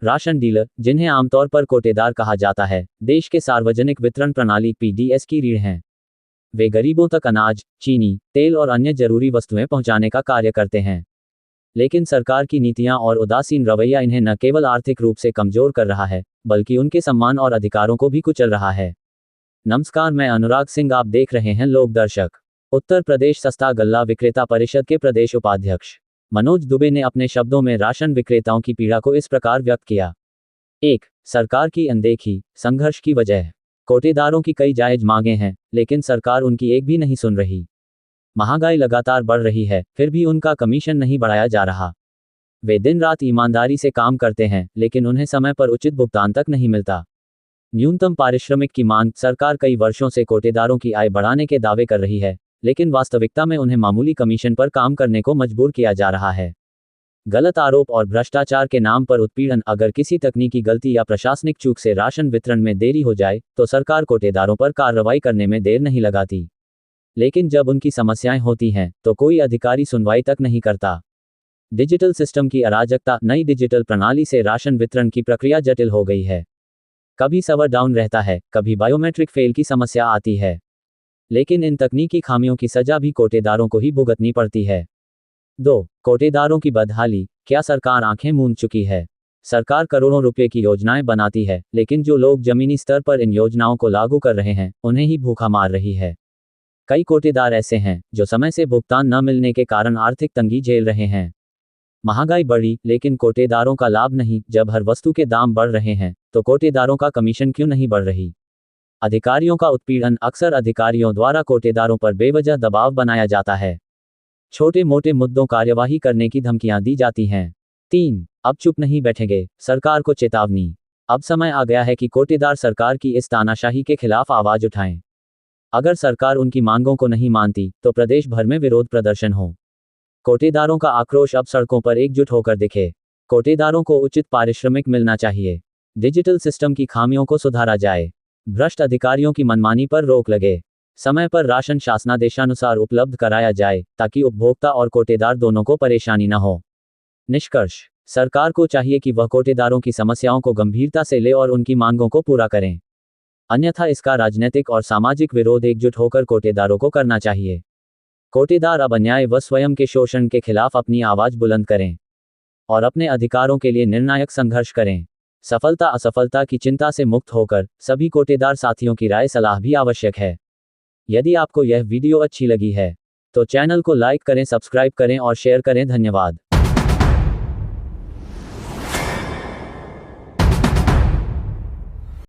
Ration dealer, जिन्हें आमतौर पर कोटेदार कहा जाता है, देश के सार्वजनिक वितरण प्रणाली पीडीएस की रीढ़ हैं। वे गरीबों तक अनाज, चीनी, तेल और अन्य जरूरी वस्तुएं पहुंचाने का कार्य करते हैं। लेकिन सरकार की नीतियां और उदासीन रवैया इन्हें न केवल आर्थिक रूप से कमजोर कर रहा है, बल्कि उनके सम्मान और अधिकारों को भी कुचल रहा है। नमस्कार, मैं अनुराग सिंह, आप देख रहे हैं लोक दर्शक। उत्तर प्रदेश सस्ता गल्ला विक्रेता परिषद के प्रदेश उपाध्यक्ष मनोज दुबे ने अपने शब्दों में राशन विक्रेताओं की पीड़ा को इस प्रकार व्यक्त किया। 1. सरकार की अनदेखी, संघर्ष की वजह। कोटेदारों की कई जायज मांगें हैं, लेकिन सरकार उनकी एक भी नहीं सुन रही। महंगाई लगातार बढ़ रही है, फिर भी उनका कमीशन नहीं बढ़ाया जा रहा। वे दिन रात ईमानदारी से काम करते हैं, लेकिन उन्हें समय पर उचित भुगतान तक नहीं मिलता। न्यूनतम पारिश्रमिक की मांग। सरकार कई वर्षों से कोटेदारों की आय बढ़ाने के दावे कर रही है, लेकिन वास्तविकता में उन्हें मामूली कमीशन पर काम करने को मजबूर किया जा रहा है। गलत आरोप और भ्रष्टाचार के नाम पर उत्पीड़न। अगर किसी तकनीकी गलती या प्रशासनिक चूक से राशन वितरण में देरी हो जाए, तो सरकार कोटेदारों पर कार्रवाई करने में देर नहीं लगाती। लेकिन जब उनकी समस्याएं होती हैं, तो कोई अधिकारी सुनवाई तक नहीं करता। डिजिटल सिस्टम की अराजकता। नई डिजिटल प्रणाली से राशन वितरण की प्रक्रिया जटिल हो गई है। कभी सर्वर डाउन रहता है, कभी बायोमेट्रिक फेल की समस्या आती है। लेकिन इन तकनीकी खामियों की सजा भी कोटेदारों को ही भुगतनी पड़ती है। 2. कोटेदारों की बदहाली। क्या सरकार आंखें मूंद चुकी है? सरकार करोड़ों रुपए की योजनाएं बनाती है, लेकिन जो लोग जमीनी स्तर पर इन योजनाओं को लागू कर रहे हैं, उन्हें ही भूखा मार रही है। कई कोटेदार ऐसे हैं जो समय से भुगतान न मिलने के कारण आर्थिक तंगी झेल रहे हैं। महंगाई बढ़ी, लेकिन कोटेदारों का लाभ नहीं। जब हर वस्तु के दाम बढ़ रहे हैं, तो कोटेदारों का कमीशन क्यों नहीं बढ़ रही? अधिकारियों का उत्पीड़न। अक्सर अधिकारियों द्वारा कोटेदारों पर बेवजह दबाव बनाया जाता है। छोटे मोटे मुद्दों कार्यवाही करने की धमकियां दी जाती हैं। 3. अब चुप नहीं बैठेंगे, सरकार को चेतावनी। अब समय आ गया है कि कोटेदार सरकार की इस तानाशाही के खिलाफ आवाज उठाएं। अगर सरकार उनकी मांगों को नहीं मानती, तो प्रदेश भर में विरोध प्रदर्शन हो। कोटेदारों का आक्रोश अब सड़कों पर एकजुट होकर दिखे। कोटेदारों को उचित पारिश्रमिक मिलना चाहिए। डिजिटल सिस्टम की खामियों को सुधारा जाए। भ्रष्ट अधिकारियों की मनमानी पर रोक लगे। समय पर राशन शासनादेशानुसार उपलब्ध कराया जाए, ताकि उपभोक्ता और कोटेदार दोनों को परेशानी न हो। निष्कर्ष। सरकार को चाहिए कि वह कोटेदारों की समस्याओं को गंभीरता से ले और उनकी मांगों को पूरा करें। अन्यथा इसका राजनीतिक और सामाजिक विरोध एकजुट होकर कोटेदारों को करना चाहिए। कोटेदार अब अन्याय व स्वयं के शोषण के खिलाफ अपनी आवाज बुलंद करें और अपने अधिकारों के लिए निर्णायक संघर्ष करें। सफलता असफलता की चिंता से मुक्त होकर सभी कोटेदार साथियों की राय सलाह भी आवश्यक है। यदि आपको यह वीडियो अच्छी लगी है, तो चैनल को लाइक करें, सब्सक्राइब करें और शेयर करें। धन्यवाद।